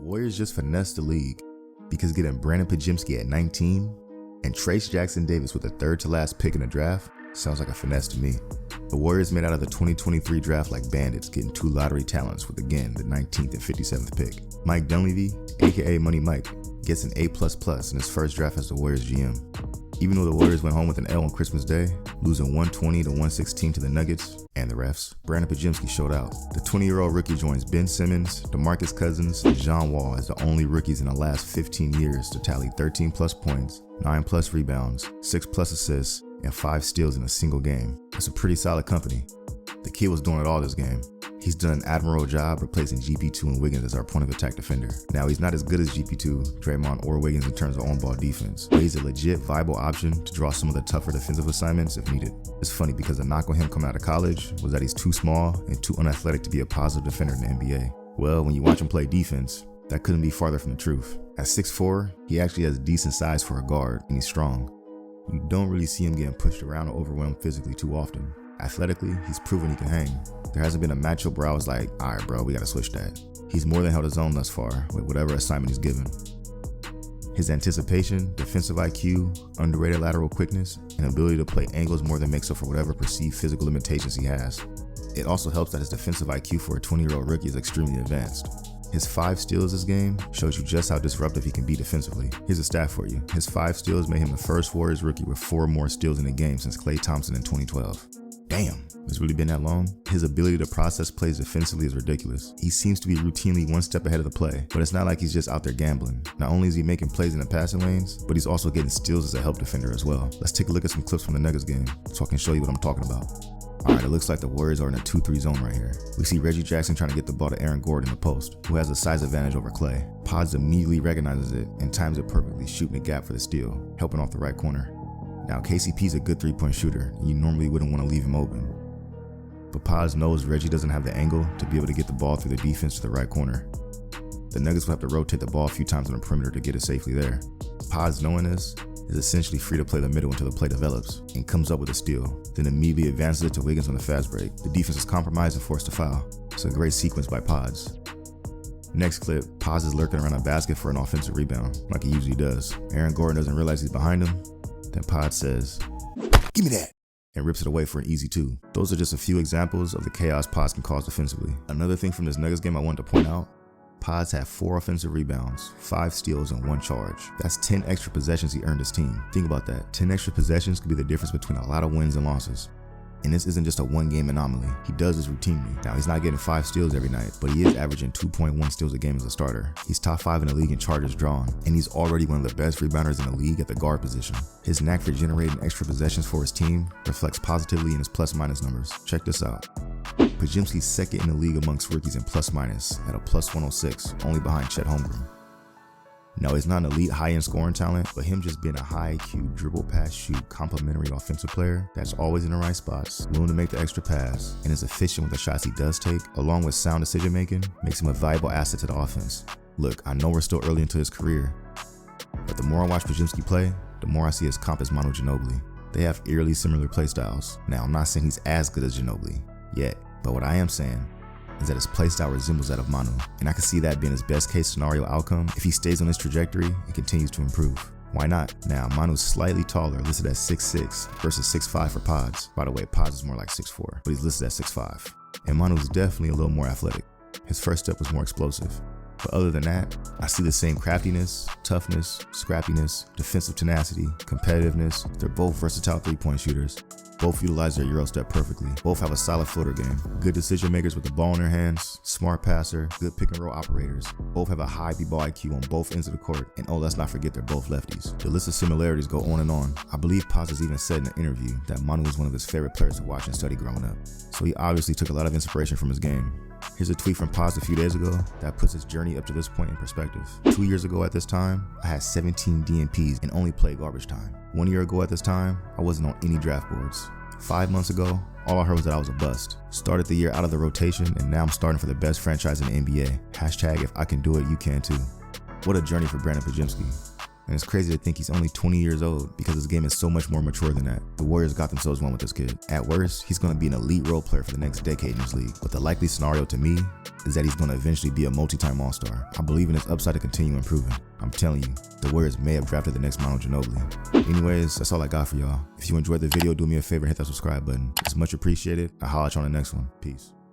Warriors just finessed the league because getting Brandon Podziemski at 19 and Trace Jackson Davis with the third to last pick in the draft sounds like a finesse to me. The Warriors made out of the 2023 draft like bandits, getting 2 lottery talents with, again, the 19th and 57th pick. Mike Dunleavy, aka Money Mike, gets an A++ in his first draft as the Warriors GM. Even though the Warriors went home with an L on Christmas Day, losing 120-116 to the Nuggets and the refs, Brandon Podziemski showed out. The 20-year-old rookie joins Ben Simmons, DeMarcus Cousins, and John Wall as the only rookies in the last 15 years to tally 13+ points, 9+ rebounds, 6+ assists, and 5 steals in a single game. That's a pretty solid company. The kid was doing it all this game. He's done an admirable job replacing GP2 and Wiggins as our point of attack defender. Now, he's not as good as GP2, Draymond, or Wiggins in terms of on-ball defense, but he's a legit viable option to draw some of the tougher defensive assignments if needed. It's funny because the knock on him coming out of college was that he's too small and too unathletic to be a positive defender in the NBA. Well, when you watch him play defense, that couldn't be farther from the truth. At 6'4", he actually has decent size for a guard, and he's strong. You don't really see him getting pushed around or overwhelmed physically too often. Athletically, he's proven he can hang. There hasn't been a matchup where I was like, all right, bro, we gotta switch that. He's more than held his own thus far with whatever assignment he's given. His anticipation, defensive IQ, underrated lateral quickness, and ability to play angles more than makes up for whatever perceived physical limitations he has. It also helps that his defensive IQ for a 20-year-old rookie is extremely advanced. His 5 steals this game shows you just how disruptive he can be defensively. Here's a stat for you. His 5 steals made him the first Warriors rookie with 4 more steals in a game since Klay Thompson in 2012. Damn, it's really been that long? His ability to process plays defensively is ridiculous. He seems to be routinely one step ahead of the play, but it's not like he's just out there gambling. Not only is he making plays in the passing lanes, but he's also getting steals as a help defender as well. Let's take a look at some clips from the Nuggets game so I can show you what I'm talking about. Alright, it looks like the Warriors are in a 2-3 zone right here. We see Reggie Jackson trying to get the ball to Aaron Gordon in the post, who has a size advantage over Klay. Pods immediately recognizes it and times it perfectly, shooting a gap for the steal, helping off the right corner. Now, KCP's a good 3-point shooter, and you normally wouldn't want to leave him open. But Pods knows Reggie doesn't have the angle to be able to get the ball through the defense to the right corner. The Nuggets will have to rotate the ball a few times on the perimeter to get it safely there. Pods, knowing this, is essentially free to play the middle until the play develops and comes up with a steal, then immediately advances it to Wiggins on the fast break. The defense is compromised and forced to foul. It's a great sequence by Pods. Next clip, Pods is lurking around a basket for an offensive rebound, like he usually does. Aaron Gordon doesn't realize he's behind him. Then Pods says, "Give me that," and rips it away for an easy 2. Those are just a few examples of the chaos Pods can cause defensively. Another thing from this Nuggets game I wanted to point out, Pods had 4 offensive rebounds, 5 steals, and 1 charge. That's 10 extra possessions he earned his team. Think about that. 10 extra possessions could be the difference between a lot of wins and losses. And this isn't just a one-game anomaly. He does this routinely. Now, he's not getting 5 steals every night, but he is averaging 2.1 steals a game as a starter. He's top 5 in the league in charges drawn, and he's already one of the best rebounders in the league at the guard position. His knack for generating extra possessions for his team reflects positively in his plus-minus numbers. Check this out. Podziemski's second in the league amongst rookies in plus-minus at a +106, only behind Chet Holmgren. Now, he's not an elite high-end scoring talent, but him just being a high IQ, dribble, pass, shoot, complimentary offensive player that's always in the right spots, willing to make the extra pass, and is efficient with the shots he does take, along with sound decision-making, makes him a valuable asset to the offense. Look, I know we're still early into his career, but the more I watch Podziemski play, the more I see his comp as Manu Ginobili. They have eerily similar playstyles. Now, I'm not saying he's as good as Ginobili yet, but what I am saying is that his playstyle resembles that of Manu, and I can see that being his best case scenario outcome if he stays on this trajectory and continues to improve. Why not? Now, Manu's slightly taller, listed at 6'6" versus 6'5" for Pods. By the way, Pods is more like 6'4", but he's listed at 6'5". And Manu's definitely a little more athletic. His first step was more explosive. But other than that, I see the same craftiness, toughness, scrappiness, defensive tenacity, competitiveness. They're both versatile 3-point shooters. Both utilize their Euro step perfectly. Both have a solid floater game. Good decision makers with the ball in their hands, smart passer, good pick and roll operators. Both have a high b-ball IQ on both ends of the court. And oh, let's not forget they're both lefties. The list of similarities go on and on. I believe Pods has even said in an interview that Manu was one of his favorite players to watch and study growing up. So he obviously took a lot of inspiration from his game. Here's a tweet from Pods a few days ago that puts his journey up to this point in perspective. 2 years ago at this time, I had 17 DNPs and only played garbage time. 1 year ago at this time, I wasn't on any draft boards. 5 months ago, all I heard was that I was a bust. Started the year out of the rotation, and now I'm starting for the best franchise in the NBA. Hashtag if I can do it, you can too. What a journey for Brandon Podziemski. And it's crazy to think he's only 20 years old because his game is so much more mature than that. The Warriors got themselves one with this kid. At worst, he's going to be an elite role player for the next decade in this league. But the likely scenario to me is that he's going to eventually be a multi-time All-Star. I believe in his upside to continue improving. I'm telling you, the Warriors may have drafted the next Manu Ginobili. Anyways, that's all I got for y'all. If you enjoyed the video, do me a favor, hit that subscribe button. It's much appreciated. I'll holler at you on the next one. Peace.